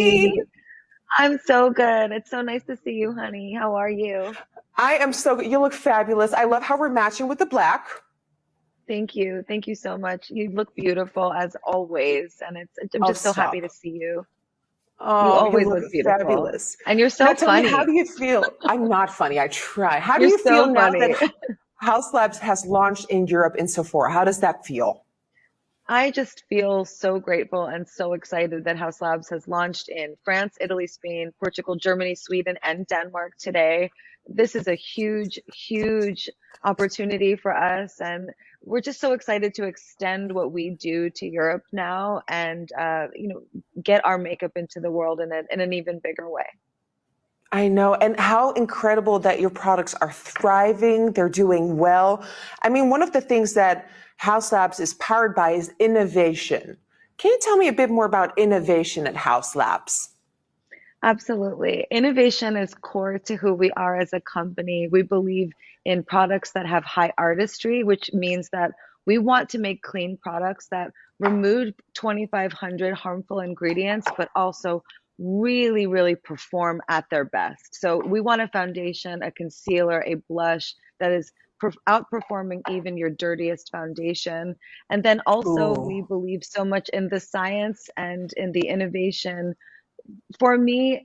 honey. Honey. I'm so good. It's so nice to see you, honey. How are you? I am so good. You look fabulous. I love how we're matching with the black. Thank you. Thank you so much. You look beautiful as always, and I'm Oh, just so happy stop. to see you. You Oh, you always look look beautiful. fabulous. And you're Now so tell me, how funny. do you feel? I'm not funny. I try. How do You're you feel so now that funny. House Labs has launched in Europe in Sephora? How does that feel? I just feel so grateful and so excited that House Labs has launched in France, Italy, Spain, Portugal, Germany, Sweden, and Denmark today. This is a huge, huge opportunity for us, and we're just so excited to extend what we do to Europe now and get our makeup into the world in an even bigger way. I know. And how incredible that your products are thriving. They're doing well. I mean, one of the things that House Labs is powered by is innovation. Can you tell me a bit more about innovation at House Labs? Absolutely. Innovation is core to who we are as a company. We believe in products that have high artistry, which means that we want to make clean products that remove 2,500 harmful ingredients, but also really, really perform at their best. So we want a foundation, a concealer, a blush that is outperforming even your dirtiest foundation. And then also, we Ooh. believe so much in the science and in the innovation. For me,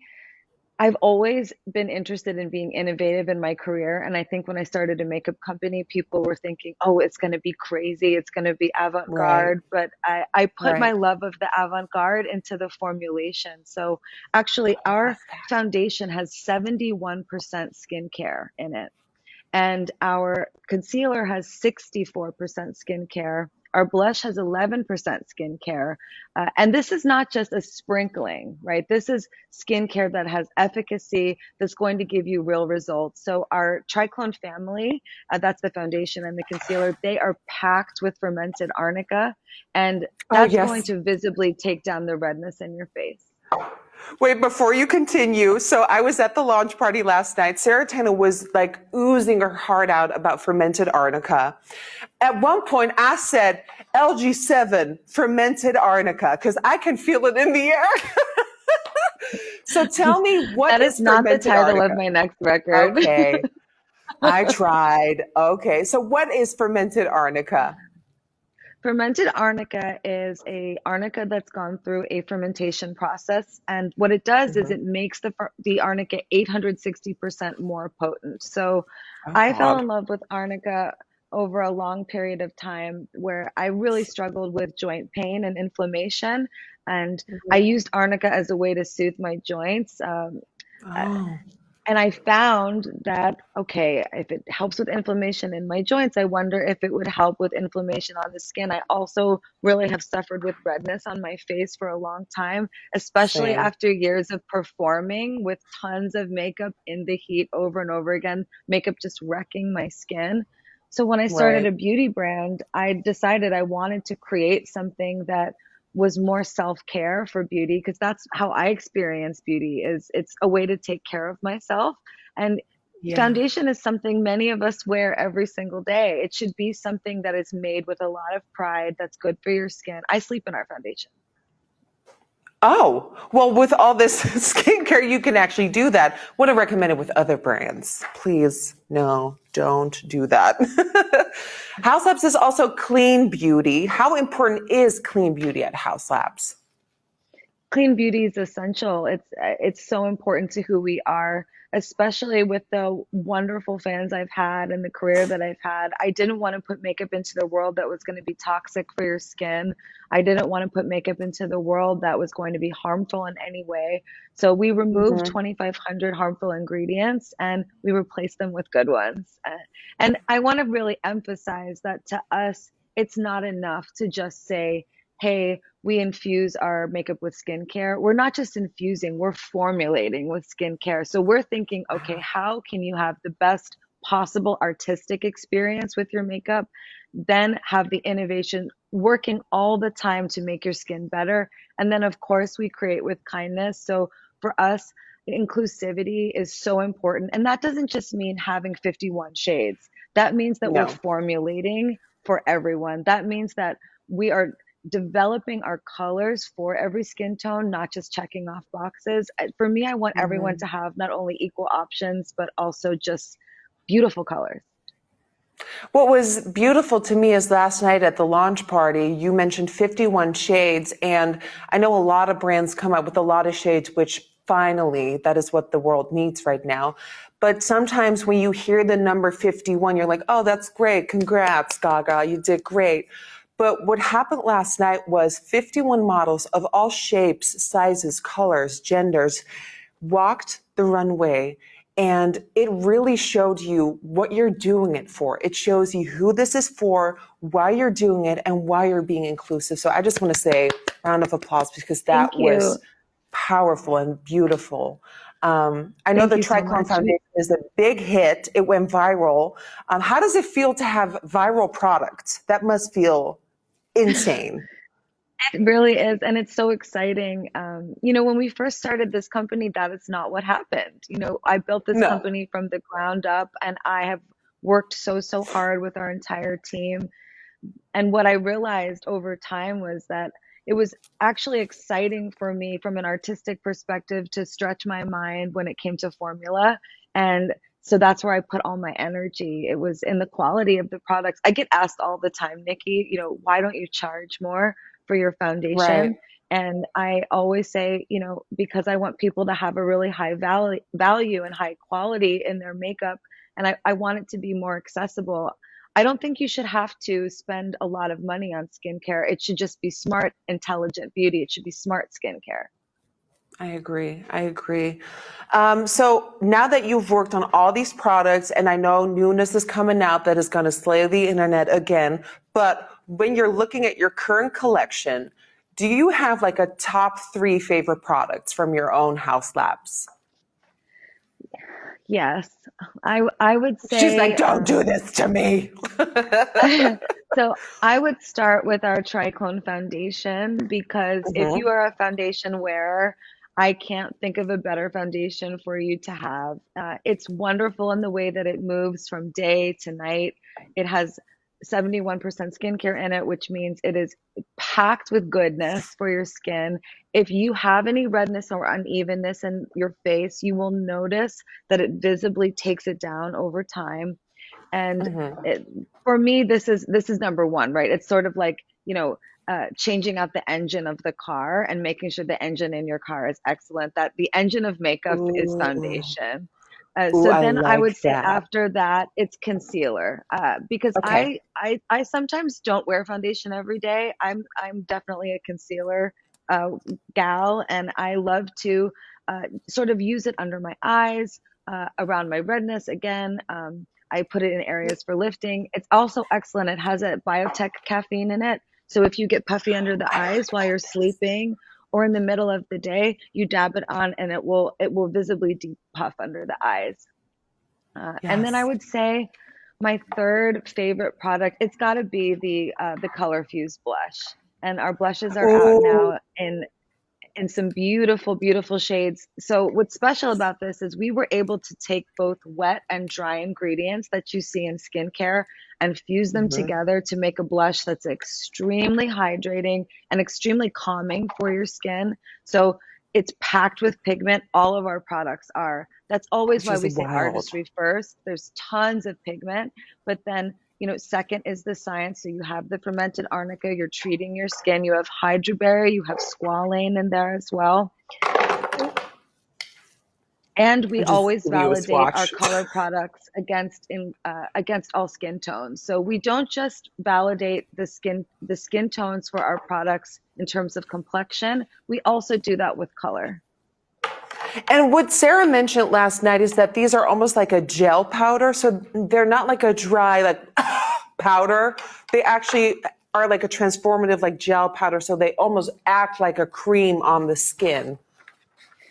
I've always been interested in being innovative in my career. And I think when I started a makeup company, people were thinking, oh, it's going to be crazy. It's going to be Right, avant-garde. But I put my right. love of the avant-garde into the formulation. So actually, I love our that. foundation has 71% skincare in it. And our concealer has 64% skincare. Our blush has 11% skincare. And this is not just a sprinkling, right? This is skincare that has efficacy that's going to give you real results. So, our Triclone family, that's the foundation and the concealer, they are packed with fermented arnica. And Oh, that's going yes. to visibly take down the redness in your face. Wait, before you continue, so I was at the launch party last night. Sarah Tana was like oozing her heart out about fermented arnica. At one point, I said LG7 fermented arnica because I can feel it in the air. So tell me, what That is is not the fermented title of arnica? my next record. Okay, I tried. Okay, so what is fermented arnica? Fermented arnica is a arnica that's gone through a fermentation process, and what it does is Mhm. it makes the arnica 860% more potent. So Oh, I fell God. in love with arnica over a long period of time where I really struggled with joint pain and inflammation, and I Mhm. used arnica as a way to soothe my joints. Oh, And I found that, okay, if it helps with inflammation in my joints, I wonder if it would help with inflammation on the skin. I also really have suffered with redness on my face for a long time, especially same. after years of performing with tons of makeup in the heat over and over again, makeup just wrecking my skin. So when I started Right. a beauty brand, I decided I wanted to create something that was more self-care for beauty because that's how I experience beauty is it's a way to take care of myself. And Yeah. foundation is something many of us wear every single day. It should be something that is made with a lot of pride that's good for your skin. I sleep in our foundation. Oh, well, with all this skincare, you can actually do that. Wouldn't recommend it with other brands. Please, no, don't do that. House Labs is also clean beauty. How important is clean beauty at House Labs? Clean beauty is essential. It's so important to who we are, especially with the wonderful fans I've had and the career that I've had. I didn't want to put makeup into the world that was going to be toxic for your skin. I didn't want to put makeup into the world that was going to be harmful in any way. So we removed Hmm. 2,500 harmful ingredients and we replaced them with good ones. And I want to really emphasize that to us, it's not enough to just say, hey, we infuse our makeup with skincare. We're not just infusing, we're formulating with skincare. So we're thinking, okay, how can you have the best possible artistic experience with your makeup? Then have the innovation working all the time to make your skin better. And then, of course, we create with kindness. So for us, inclusivity is so important. And that doesn't just mean having 51 shades. That means that we're No. formulating for everyone. That means that we are developing our colors for every skin tone, not just checking off boxes. For me, I want everyone Mhm. to have not only equal options, but also just beautiful colors. What was beautiful to me is last night at the launch party, you mentioned 51 shades, and I know a lot of brands come up with a lot of shades, which finally, that is what the world needs right now. But sometimes when you hear the number 51, you're like, oh, that's great. Congrats, Gaga. You did great. But what happened last night was 51 models of all shapes, sizes, colors, genders walked the runway, and it really showed you what you're doing it for. It shows you who this is for, why you're doing it, and why you're being inclusive. So I just want to say round of applause because Thank that you. was powerful and beautiful. I know Thank the you so Triclone much. Foundation is a big hit. It went viral. How does it feel to have viral products? That must feel insane. It really is, and it's so exciting. When we first started this company, that is not what happened. I built this No. company from the ground up, and I have worked so, so hard with our entire team. And what I realized over time was that it was actually exciting for me from an artistic perspective to stretch my mind when it came to formula. And so that's where I put all my energy. It was in the quality of the products. I get asked all the time, Nikki, why don't you charge more for your Right. foundation? And I always say, because I want people to have a really high value and high quality in their makeup. And I want it to be more accessible. I don't think you should have to spend a lot of money on skincare. It should just be smart, intelligent beauty. It should be smart skincare. I agree. I agree. So now that you've worked on all these products, and I know newness is coming out that is going to slay the internet again, but when you're looking at your current collection, do you have like a top three favorite products from your own house labs? Yes, I would She's like, say don't do this to me. so I would start with our Triclone foundation because if you Mhm. are a foundation wearer, I can't think of a better foundation for you to have. It's wonderful in the way that it moves from day to night. It has 71% skincare in it, which means it is packed with goodness for your skin. If you have any redness or unevenness in your face, you will notice that it visibly takes it down over time. And Mhm. it, for me, this is number one, right? It's sort of like, changing out the engine of the car and making sure the engine in your car is excellent. That the engine of makeup is Ooh. foundation. Ooh, So I then I would like say that. after that, it's concealer. Because Okay. I sometimes don't wear foundation every day. I'm definitely a concealer uh, gal, and I love to sort of use it under my eyes, around my redness. Again, I put it in areas for lifting. It's also excellent. It has a biotech caffeine in it. So if you get puffy under the I eyes while you're sleeping or in the middle of the day, you dab it on and it will visibly depuff under the eyes. And then I yes. would say my third favorite product, it's got to be the Color Fuse blush. And our blushes are out Ooh. now in some beautiful, beautiful shades. So what's special about this is we were able to take both wet and dry ingredients that you see in skincare and fuse them Mhm. together to make a blush that's extremely hydrating and extremely calming for your skin. So it's packed with pigment. All of our products are. That's always Which why is we say wild. artistry first. There's tons of pigment, but then second is the science. So you have the fermented arnica, you're treating your skin. You have hydroberry, you have squalane in there as well. And we I'm just always giving you a validate our swatch. color products against all skin tones. So we don't just validate the skin tones for our products in terms of complexion. We also do that with color. And what Sarah mentioned last night is that these are almost like a gel powder. So they're not like a dry, like powder. They actually are like a transformative, like gel powder. So they almost act like a cream on the skin.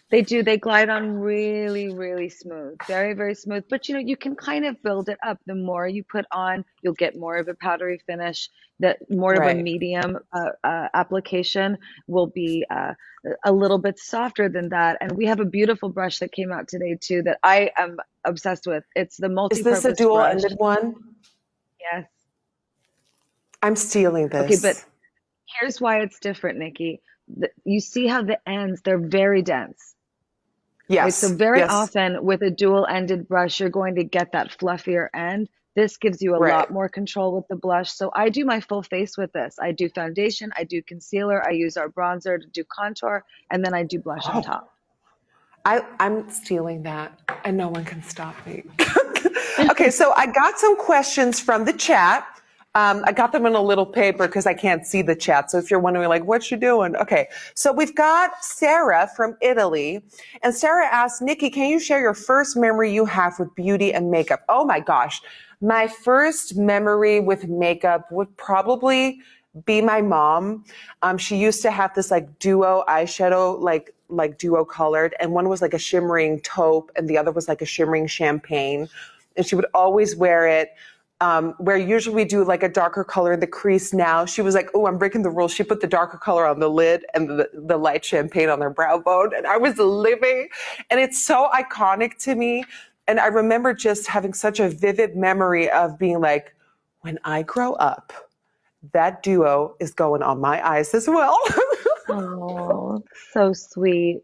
They do. They glide on really, really smooth, very, very smooth. But you can kind of build it up. The more you put on, you'll get more of a powdery finish. The more of a Right. medium application will be a little bit softer than that. And we have a beautiful brush that came out today too that I am obsessed with. It's the Is this a multi-purpose dual brush. ended one? Yes. I'm stealing Okay, but this. Here's why it's different, Nikki. You see how the ends, they're very dense, right? So Yes, very yes, often with a dual-ended brush, you're going to get that fluffier end. This gives you a right. lot more control with the blush. So I do my full face with this. I do foundation, I do concealer, I use our bronzer to do contour, and then I do blush on Oh, top. I'm stealing that, and no one can stop me. Okay, so I got some questions from the chat. I got them in a little paper because I can't see the chat. So if you're wondering, like, what you doing? Okay, so we've got Sarah from Italy, and Sarah asked, Nikki, can you share your first memory you have with beauty and makeup? Oh my gosh, my first memory with makeup would probably be my mom. She used to have this like duo eyeshadow, like duo colored, and one was like a shimmering taupe, and the other was like a shimmering champagne. And she would always wear it. Where usually we do like a darker color in the crease. Now she was like, "Oh, I'm breaking the rules." She put the darker color on the lid and the light champagne on her brow bone, and I was living. And it's so iconic to me. And I remember just having such a vivid memory of being like, when I grow up, that duo is going on my eyes as well. Oh, so sweet.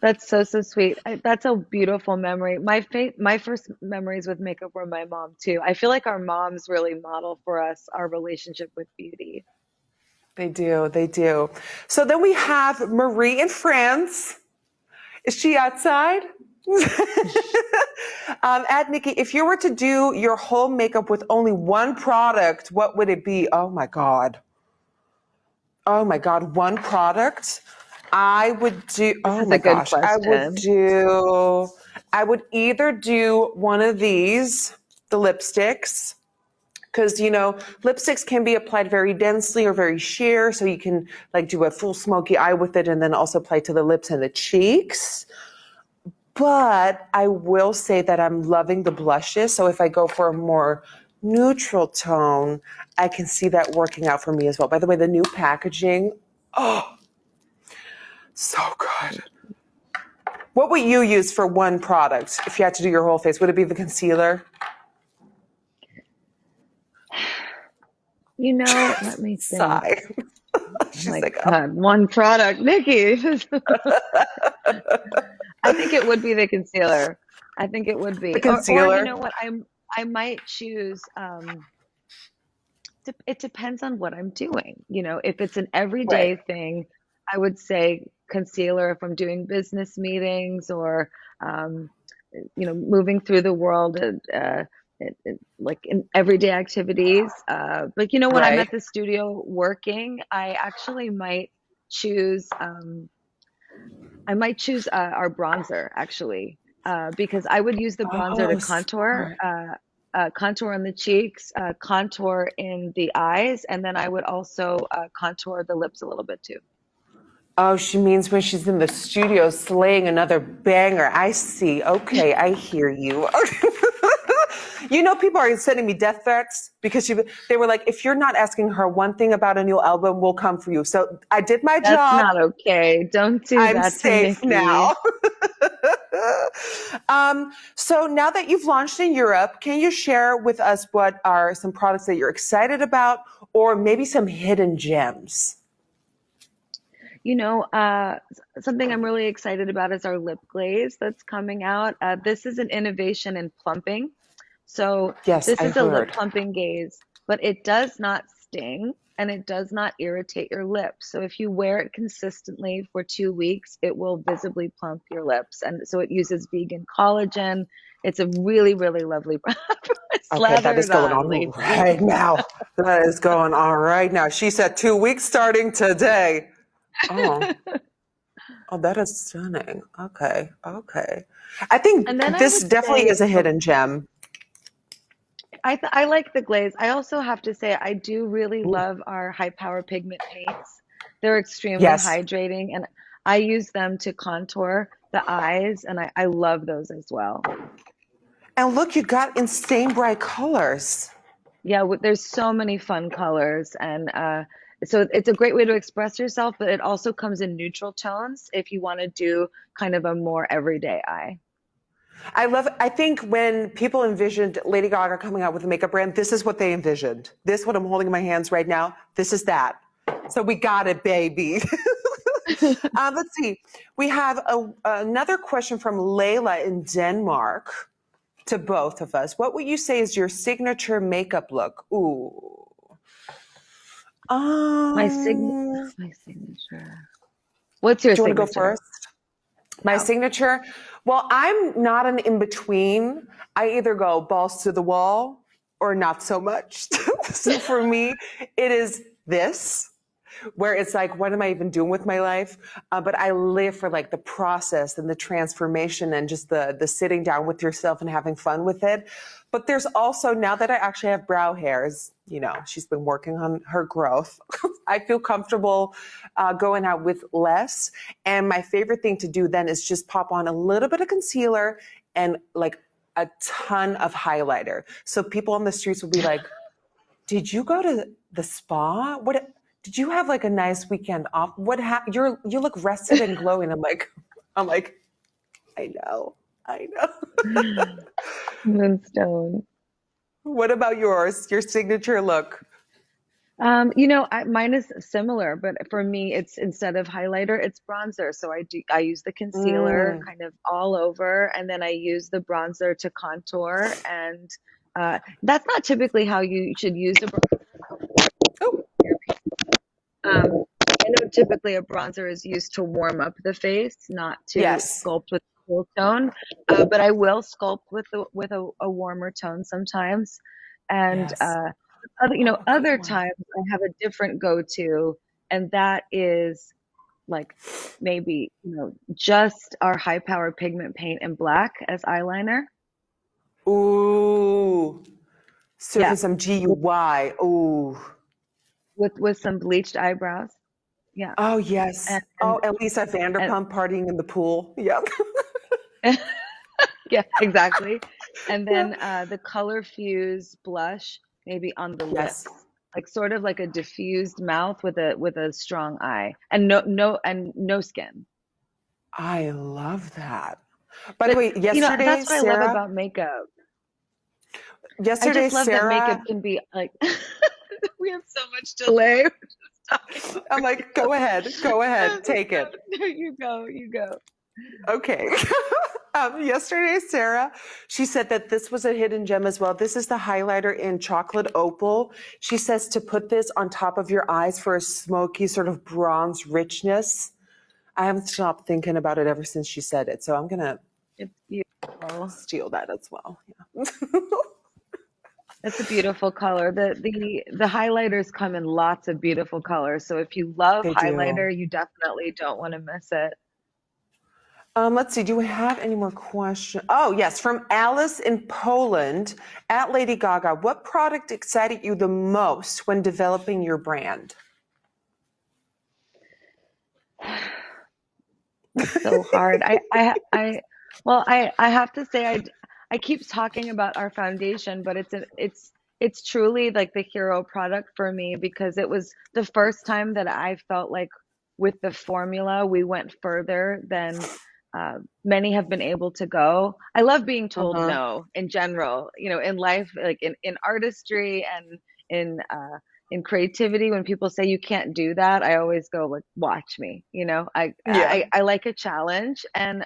That's so, so sweet. That's a beautiful memory. My first memories with makeup were my mom too. I feel like our moms really model for us our relationship with beauty. They do, they do. So then we have Marie in France. Is she outside? At Nikki, if you were to do your whole makeup with only one product, what would it be? Oh my God. Oh my God, one product. I would do, This oh is a my good gosh, question. I would either do one of these, the lipsticks, because lipsticks can be applied very densely or very sheer, so you can like do a full smoky eye with it and then also apply to the lips and the cheeks. But I will say that I'm loving the blushes, so if I go for a more neutral tone, I can see that working out for me as well. By the way, the new packaging, oh, so good. What would you use for one product if you had to do your whole face? Would it be the concealer? Let me think. Sigh. Oh She's my like, oh, God, one product, Nikki. I think it would be the concealer. I think it would the be. Or you concealer. know what? I might choose it depends on what I'm doing. If it's an Right. everyday thing, I would say concealer if I'm doing business meetings or, um, moving through the world, like in everyday activities. But when I'm Right. at the studio working, choose, um, I might choose our bronzer actually, because I would use the bronzer to Oh, smart. contour on the cheeks, contour in the eyes, and then I would also contour the lips a little bit too. Oh, she means when she's in the studio slaying another banger. I see. Okay, I hear you. People are sending me death threats because they were like, if you're not asking her one thing about a new album, we'll come for you. So I did my That's job. not okay. Don't do I'm that to safe now. Nikki. So now that you've launched in Europe, can you share with us what are some products that you're excited about or maybe some hidden gems? You know, uh, Something I'm really excited about is our lip glaze that's coming out. This is an innovation in plumping. So Yes, this I is a lip heard. plumping gaze, but it does not sting and it does not irritate your lips. So if you wear it consistently for 2 weeks, it will visibly plump your lips. And so it uses vegan collagen. It's a really, really lovely Okay, that Slather is it going on, on Lacey. right now. That is going on right now. She said 2 weeks starting today. Oh, oh, that is stunning. Okay, okay. I And think then I this would definitely say is a hidden gem. I like the glaze. I also have to say I do really love our high power pigment paints. They're extremely Yes. hydrating, and I use them to contour the eyes, and I love those as well. And look, you got insane bright colors. Yeah, there's so many fun colors, and so it's a great way to express yourself, but it also comes in neutral tones if you want to do kind of a more everyday eye. I think when people envisioned Lady Gaga coming out with a makeup brand, this is what they envisioned. This, what I'm holding in my hands right now, this is that. So we got it, baby. Let's see. We have another question from Layla in Denmark to both of us. What would you say is your signature makeup look? Ooh. My Um, signature. What's your do you want to go signature? first? My Yeah. signature? Well, I'm not an in-between. I either go balls to the wall or not so much. So for me, it is this, where it's like, what am I even doing with my life? But I live for like the process and the transformation and just the sitting down with yourself and having fun with it. But there's also, now that I actually have brow hairs, you know, she's been working on her growth. I feel comfortable going out with less. And my favorite thing to do then is just pop on a little bit of concealer and like a ton of highlighter. So people on the streets will be like, did you go to the spa? What did you have like a nice weekend off? What happened? You look rested and glowing. I'm like, I know. Moonstone. What about yours? Your signature look? Mine is similar, but for me, it's instead of highlighter, it's bronzer. So I use the concealer Mm. kind of all over, and then I use the bronzer to contour. And that's not typically how you should use a bronzer. Oh, I know typically a bronzer is used to warm up the face, not to yes. sculpt with cool tone. But I will sculpt with a warmer tone sometimes. And Yes. Oh, a good other one. times I have a different go-to, and that is like maybe, just our high power pigment paint in black as eyeliner. Ooh. Yeah, Serving some with GUY. Ooh. with some bleached eyebrows. Yeah. Oh, yes. And Oh, and at Lisa and Vanderpump partying in the pool. Yep. yeah, exactly. And Yeah. then the color fuse blush maybe on the Yes. lips, like sort of like a diffused mouth with a strong eye, and no skin. I love that. By the But way, that's what I love about makeup. I yesterday, just love that makeup Sarah, can be like we have so much delay. We're just talking I'm over like, go ahead, take it. no, you go, you go. Okay. Yesterday, Sarah, she said that this was a hidden gem as well. This is the highlighter in chocolate opal. She says to put this on top of your eyes for a smoky sort of bronze richness. I haven't stopped thinking about it ever since she said it. So I'm going to It's beautiful. steal that as well. Yeah. It's a beautiful color. The highlighters come in lots of beautiful colors. So if you love They do. highlighter, you definitely don't want to miss it. Let's see. Do we have any more questions? Oh, yes. From Alice in Poland at Lady Gaga. What product excited you the most when developing your brand? It's so hard. I have to say I keep talking about our foundation, but it's truly like the hero product for me because it was the first time that I felt like with the formula we went further than many have been able to go. I love being told Uh-huh. no in general, in life, like in artistry and in in creativity. When people say you can't do that, I always go like, watch me. Yeah. I like a challenge, and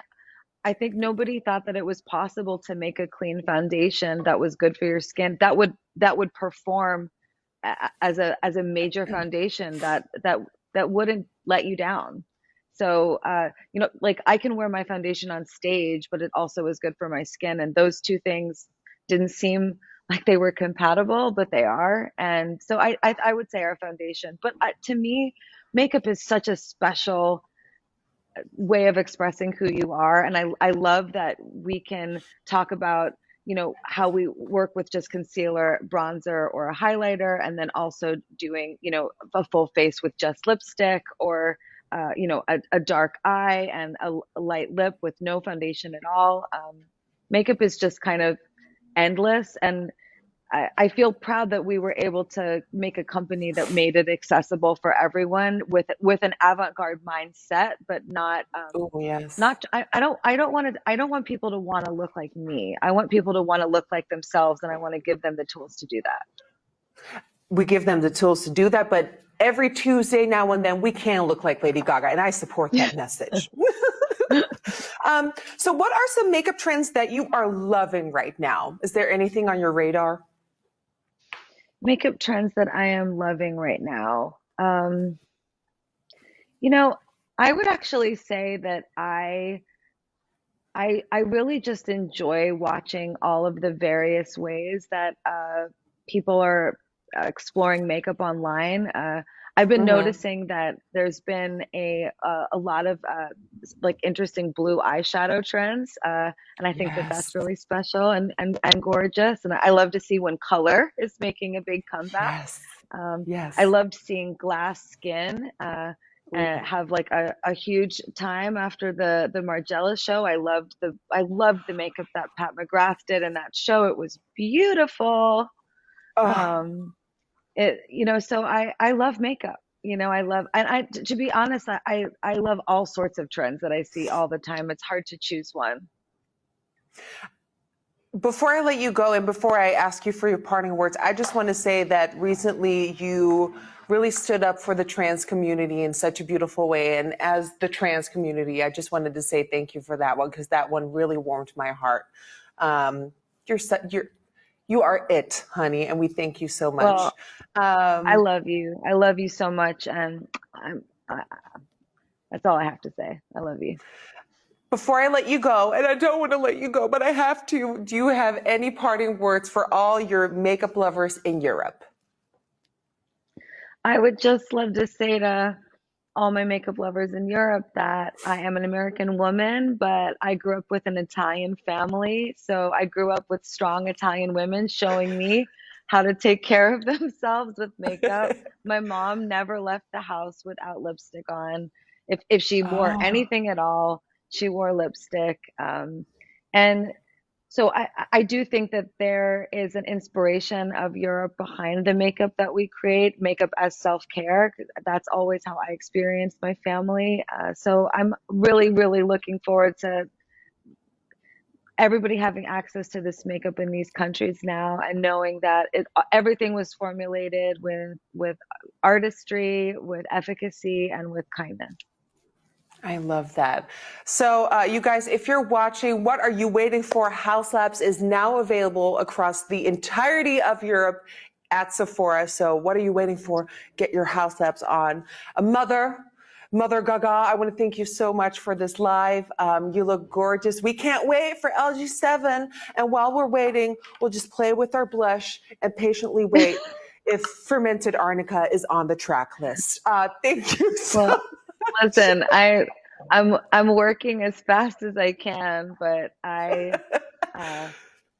I think nobody thought that it was possible to make a clean foundation that was good for your skin that would perform as a major foundation that wouldn't let you down. So, like I can wear my foundation on stage, but it also is good for my skin. And those two things didn't seem like they were compatible, but they are. And so I would say our foundation. But to me, makeup is such a special way of expressing who you are. And I love that we can talk about, how we work with just concealer, bronzer, or a highlighter, and then also doing, a full face with just lipstick or, a dark eye and a light lip with no foundation at all. Makeup is just kind of endless. And I feel proud that we were able to make a company that made it accessible for everyone with an avant-garde mindset, but not Oh, yes. not I don't want people to want to look like me. I want people to want to look like themselves, and I want to give them the tools to do that. We give them the tools to do that, but every Tuesday now and then we can look like Lady Gaga, and I support that message. So what are some makeup trends that you are loving right now? Is there anything on your radar? Makeup trends that I am loving right now. You know, I would actually say that I really just enjoy watching all of the various ways that people are exploring makeup online. I've been Hmm. noticing that there's been a lot of like interesting blue eyeshadow trends, and I think that Yes. that's really special and gorgeous. And I love to see when color is making a big comeback. Yes. I Yes. loved seeing glass skin and Ooh. have like a huge time after the Margiela show. I loved the makeup that Pat McGrath did in that show. It was beautiful. Oh, Um, so I love makeup. I love, and to be honest, I love all sorts of trends that I see all the time. It's hard to choose one. before I let you go and before I ask you for your parting words, I just want to say that recently you really stood up for the trans community in such a beautiful way. And as the trans community, I just wanted to say thank you for that one because that one really warmed my heart. Um, you are it, honey, and we thank you so Well, much. I Um, love you. I love you so much, and I, that's all I have to say. I love you. Before I let you go, and I don't want to let you go, but I have to, do you have any parting words for all your makeup lovers in Europe? I would just love to say to all my makeup lovers in Europe that I am an American woman, but I grew up with an Italian family. So I grew up with strong Italian women showing me how to take care of themselves with makeup. My mom never left the house without lipstick on. If she wore Oh, anything at all, she wore lipstick. And so I do think that there is an inspiration of Europe behind the makeup that we create, makeup as self-care. That's always how I experienced my family. So I'm really, really looking forward to everybody having access to this makeup in these countries now and knowing that everything was formulated with artistry, with efficacy, and with kindness. I love that. So, you guys, if you're watching, what are you waiting for? House Labs is now available across the entirety of Europe at Sephora. So, what are you waiting for? Get your House Labs on. Mother Gaga, I want to thank you so much for this live. You look gorgeous. We can't wait for LG7. And while we're waiting, we'll just play with our blush and patiently wait if fermented arnica is on the track list. Thank you so Well, listen, I'm working as fast as I can, but uh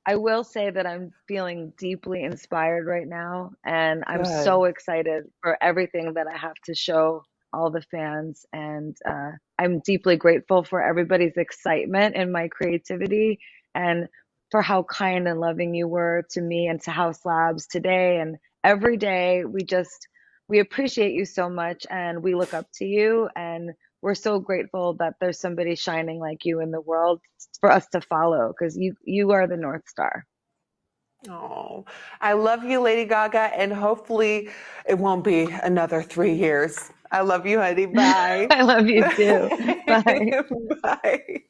I will say that I'm feeling deeply inspired right now, and I'm good. so excited for everything that I have to show all the fans. And I'm deeply grateful for everybody's excitement and my creativity, and for how kind and loving you were to me and to House Labs today and every day. We appreciate you so much, and we look up to you, and we're so grateful that there's somebody shining like you in the world for us to follow, because you are the North Star. Oh, I love you, Lady Gaga, and hopefully it won't be another 3 years. I love you, honey. Bye. I love you too. Bye. Bye.